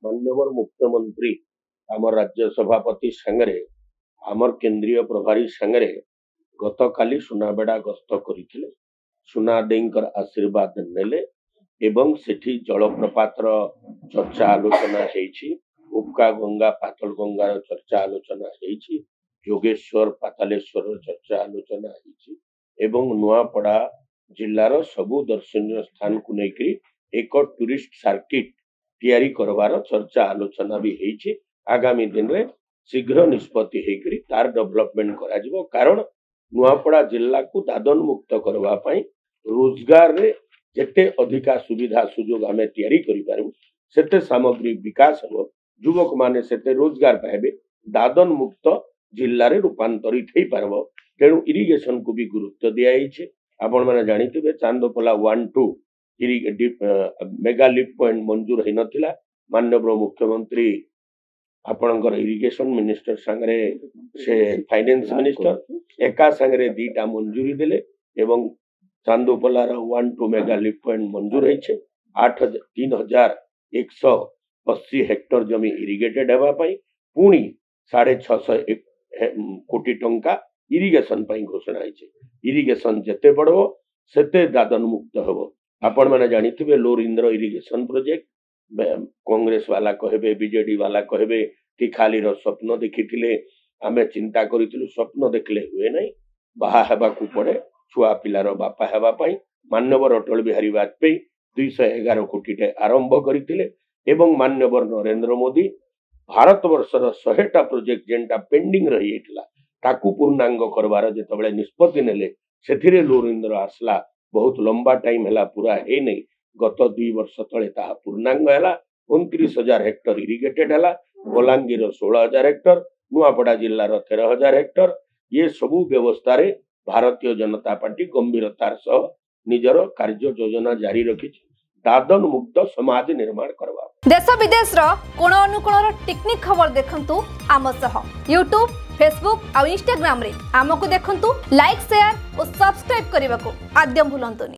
माननीय मुख्यमंत्री आमर राज्य सभापति सांगरे आमर केंद्रीय प्रभारी सांगरे गत काली सुनाबेड़ा गस्त करथिले। सुनादेईंकर आशीर्वाद नेले एवं सेठी जलप्रपातर चर्चा आलोचना हेछि। उपका गंगा पातल गंगार चर्चा आलोचना हेछि। योगेश्वर पातालेश्वर चर्चा आलोचना हेछि एवं नुआपड़ा जिल्लार सबु दर्शनीय स्थान को लेकर एक टूरिस्ट सर्किट तैयारी करवार चर्चा आलोचना भी हेछि। आगामी दिन रे शीघ्र निष्पत्ति हेकरी तार डेवलपमेंट करा जिवो। कारण नुआपड़ा जिल्ला को दादन मुक्त करवा पई रोजगार रे जेते अधिका सुविधा सुजोग आमे तैयारी करि पारु सेते सामग्री विकास हो, युवक माने सेते रोजगार पाइबे, दादन मुक्त जिल्ला रे रूपांतरित हेई पारबो। तेणु इरिगेशन को भी गुरुत्व दिया हेछि। आपण माने जानिथिबे चांदोपला 1-2 मेगा लिफ्ट पॉइंट मंजूर है नथिला। माननीय मुख्यमंत्री आपणकर इरिगेशन मिनिस्टर संगरे से फाइनेंस मिनिस्टर एका संगरे दीटा मंजूरी देले एवं चांदोपलार 1-2 मेगा लिफ्ट पॉइंट मंजूर है। 3180 हेक्टर जमी इरिगेटेड हेबा पई पुणी 650 कोटी टंका इरिगेशन पई घोषणा है। इरिगेशन जेते बढ़ो सेते दादन मुक्त हेबो। आपण माने जानिथिबे लोरिंद्र इरिगेशन प्रोजेक्ट कांग्रेस वाला कहबे, बीजेडी वाला कहबे कि खाली स्वप्न देखिथिले, आमे चिंता करिथिलु। स्वप्न देखले हुए नहीं, बाहा हेबा को पड़े। छुआ पिलार बापा हेबा पई माननीय अटल बिहारी वाजपेयी 211 कोटी टे आरंभ करथिले एवं माननीय नरेंद्र मोदी भारत वर्षर 100टा प्रोजेक्ट जेंटा पेंडिंग रही हेतला ताकू पूर्णांग करवार जेतबेले निष्पत्ति नेले सेथिरे लोरिंद्र आसला। बहुत लंबा टाइम हैला, पूरा है नहीं। गत 2 वर्ष तले ताहा पूर्णांग हैला। 29,000 हेक्टर इरिगेटेड हैला। बलांगीर 16,000 हेक्टर, नुआपड़ा जिल्लार 13,000 हेक्टर। ये सबु व्यवस्था रे भारतीय जनता पार्टी गंभीरतार सह निजर कार्य योजना जारी रखी दादन मुक्त समाज निर्माण करवा। देश विदेश रो कोण अनुकोण टेक्निक खबर देखंतु आम सह यूट्यूब, फेसबुक और इंस्टाग्राम रे आमको देखंतु। लाइक, शेयर और सब्सक्राइब करने को आद्यम भूलंतुनी।